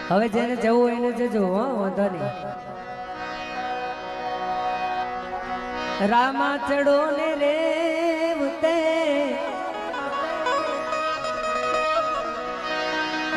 હવે જેને જવું એને જજો, વાંધો નહીં. રામા ચડો ને રેવતે,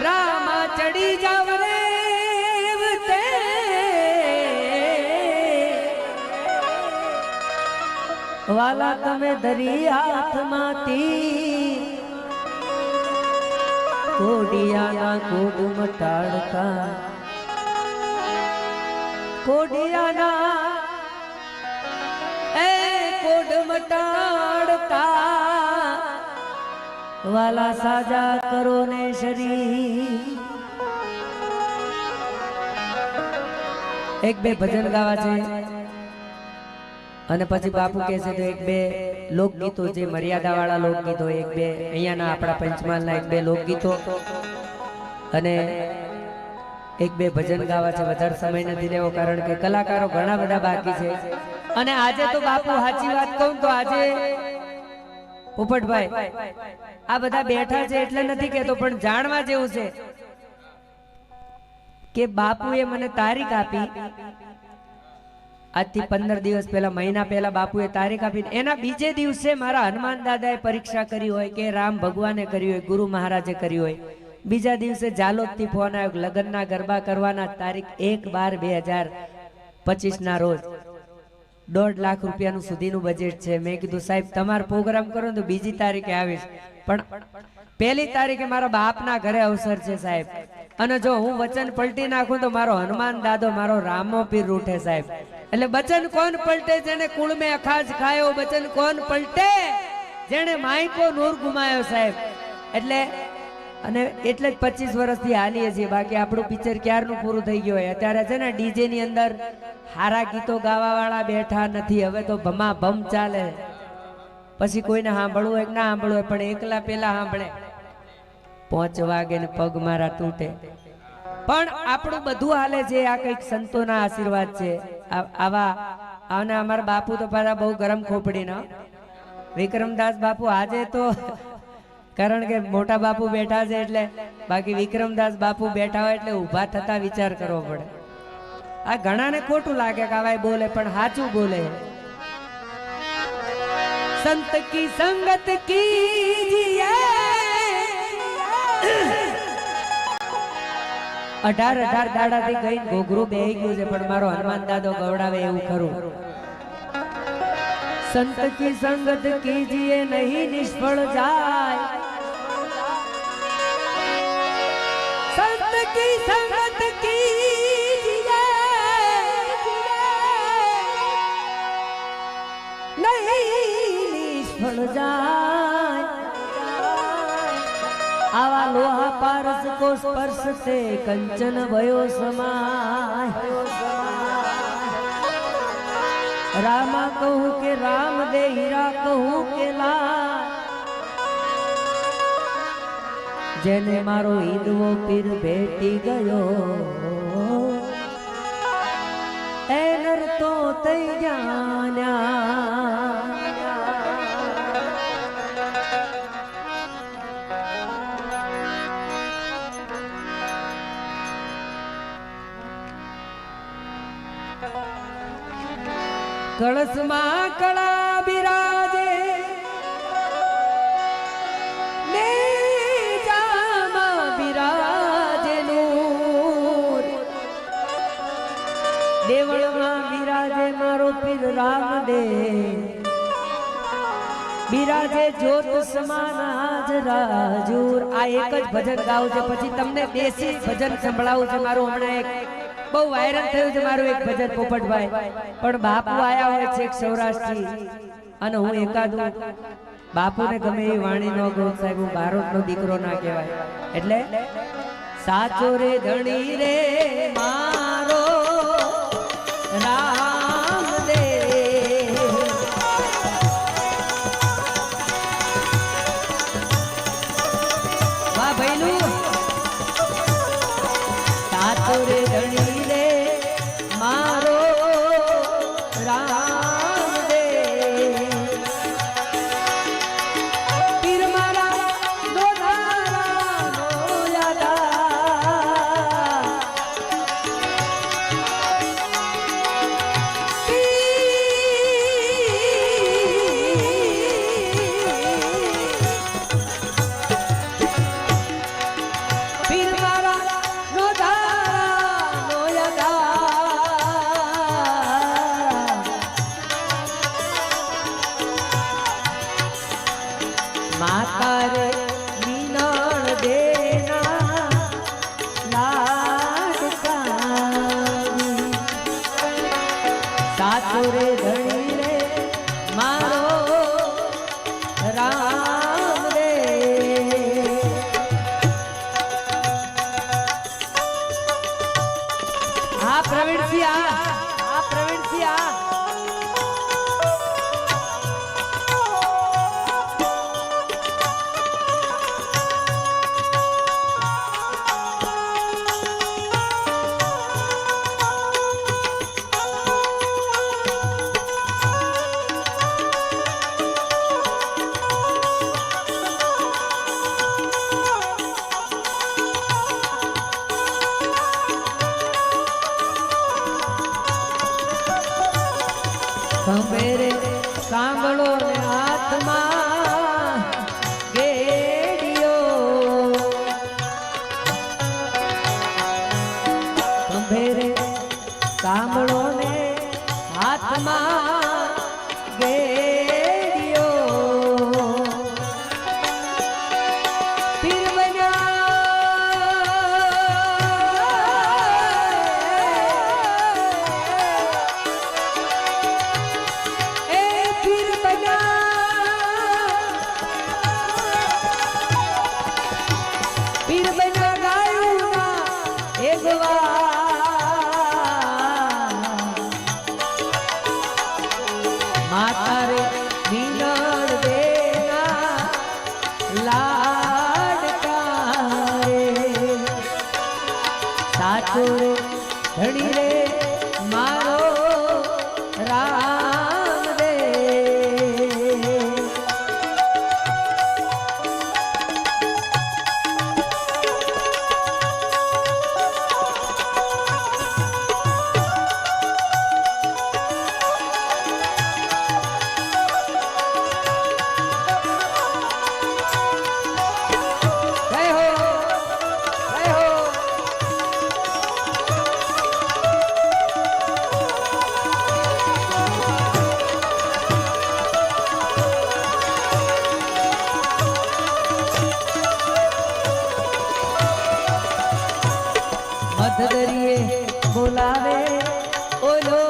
રામા ચડી જાવ રેવતે, વાલા તમે ધરી હાથમાંથી કોડિયાના કોડ મટાડતા, કોડિયાના એ કોડ મટાડતા, વાલા સાજા કરો ને શરીર. એક બે ભજન ગાવા છે અને પછી બાપુ કહે છે તો એક બે લોકગીતો, જે મર્યાદા વાળા લોકગીતો, એક બે અહીંયાના આપણા પંચમહાલના એક બે લોકગીતો અને એક બે ભજન ગાવા છે. વધારે સમય નથી લેવો કારણ કે કલાકારો ઘણા બધા બાકી છે. અને આજે તો બાપુ સાચી વાત કહું તો આજે પોપટભાઈ આ બધા બેઠા છે એટલે નથી કહેતો, પણ જાણવા જેવું છે કે બાપુએ મને તારીખ આપી. આજથી 15 દિવસ પહેલા, મહિના પહેલા બાપુએ તારીખ આપી. એના બીજે દિવસે મારા હનુમાન દાદાએ પરીક્ષા કરી હોય કે રામ ભગવાને કરી હોય, ગુરુ મહારાજે કરી હોય. બીજા દિવસે જાલોદથી ફોન આવ્યો, લગ્નના ગરબા કરવાના, તારીખ 1/12/2025 ના રોજ 1.5 લાખ રૂપિયાનું સુધીનું બજેટ છે. મેં કીધું સાહેબ તમારો પ્રોગ્રામ કરો તો બીજી તારીખે આવીશ, પણ પહેલી તારીખે મારા બાપના ઘરે અવસર છે સાહેબ. અને જો હું વચન પલટી નાખું તો મારો હનુમાન દાદો, મારો રામો પીર રૂઠે સાહેબ. એટલે બચન કોણ પલટે જેને કુળ में અખાજ ખાયો, બચન કોણ પલટે જેને માયકો નૂર ગુમાયો સાહેબ. એટલે અને એટલે જ 25 વર્ષથી હાલીએ છીએ, બાકી આપણું પિક્ચર ક્યારનું પૂરું થઈ ગયું હોય. અત્યારે છે ને ડીજે ની અંદર હારા ગીતો ગાવા વાળા બેઠા નથી, હવે તો ભમા ભમ ચાલે. પછી કોઈને સાંભળવું હોય કે ના સાંભળવું હોય, પણ એકલા પેલા સાંભળે. 5 વાગે ને પગ મારા તૂટે, પણ આપણું બધું હાલે છે. આ કઈક સંતોના આશીર્વાદ છે. આવા આને અમારા બાપુ તો પાછા બહુ ગરમ ખોપડીના વિક્રમદાસ બાપુ આજે તો, કારણ કે મોટા બાપુ બેઠા છે એટલે, બાકી વિક્રમદાસ બાપુ બેઠા હોય એટલે ઊભા થતા વિચાર કરવો પડે. આ ઘણાને ખોટું લાગે કે આવા બોલે, પણ સાચું બોલે. સંત કી સંગત કીજીએ, 18 દાડાથી ગઈ ઘોઘરું બેહી ગયું છે, પણ મારો હનુમાન દાદો ગવડાવે એવું ખરું. સંત કી સંગત કીજીએ નહીં નિષ્ફળ જાય, સંત કી સંગત કીજીએ નહીં નિષ્ફળ જાય. आवा लोहा पारस को स्पर्श से कंचन भयो समाय, रामा कहूँ के राम दे, हीरा कहूँ के ला, जेने मारो ईदवो पीर भेटी गयो, ए नर तो तई जान्या. कलश मां कड़ा बिराजे, नेजामा बिराजे नूर, देवल मां बिराजे मारो पीर राम दे, बिराजे ज्योत समान हाजराजूर. आ एक ज भजन गाऊं छे, પછી તમને દેશી ભજન સંભળાવું છે. મારું હમણાં એક બહુ વાયરલ થયું છે મારું એક ભજન પોપટભાઈ, પણ બાપુ આયા હોય છે સૌરાષ્ટ્રથી અને હું એકાદું બાપુને ગમે એવી વાણી નો ગૌ સાહેબ, હું ભારતનો દીકરો ના કહેવાય. એટલે સાચો રે ધણી રે મારો રામ દે, વાહ ભઈલું. સાચો રે ધણી मारो राम दे, पीर मारा दो धारा नो यादा, રે ધણી રે મારો રામ રે આ પ્રવીણસિંહ આ પ્રવીણસિંહ આ ખંભેરે સાંભળો ને હાથમાં ગેડિયો ખંભેરે સાંભળો ને હાથમાં ગેડિયો પીર બના ગાયું ના એક માતા રે મિનળ દેના લાડકા રે સાચો રે ધણી રે મારો રામ રે મધદરીએ બોલાવે ઓલો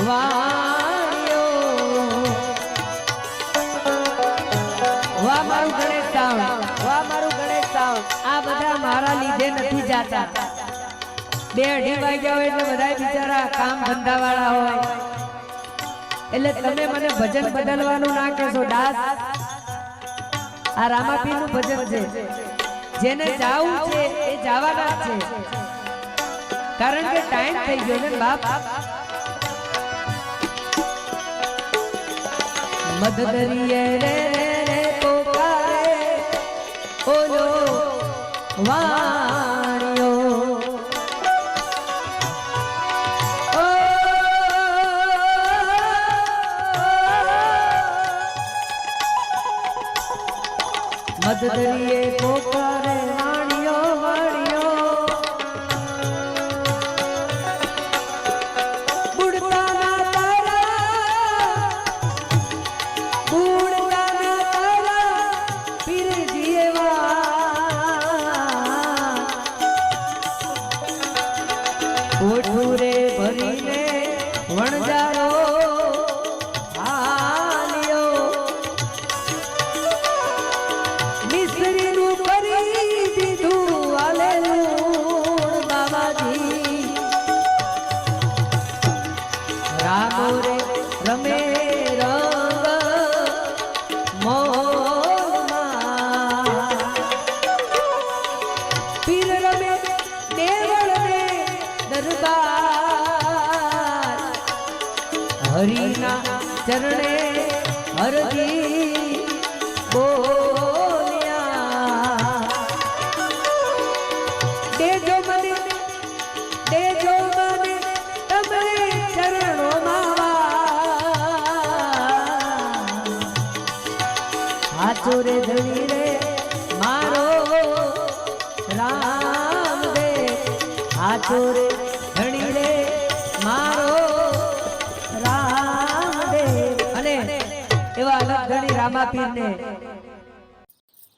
વાણિયો વાહ મારું ગણેશ સાઉન્ડ વાહ મારું ગણેશ સાઉન્ડ આ બધા મારા લીધે નથી જાતા 2-2:30 વાગ્યા હોય એટલે બધા બિચારા કામ ધંધા વાળા હોય એટલે તમે મને ભજન બદલવાનું ના કહેશો દાસ આ રામાપીરનું ભજન છે જેને જાવું છે એ જવાના છે કારણ કે ટાઈમ થઈ ગયો ને બાપ મધદરીએ રે રે પોકારે ઓલો વાણિયો મધદરીએ પોકારે વાણિયો વાણિયો બુડતા ના તારા પીરજીએ ઓઠું રે ભરીને વણજારો રમે રંગ મોમાં પીર રમે દેવળ ને દરબાર હરિના ચરણે હરજી બોલ્યા દેજો મને તમે ચરણોમાં હાચો રે ધણી રે મારો રામ દે હાચો રે ધણી રે મારો રામ દે અને એવા અલગ ધણી રામાપીર ને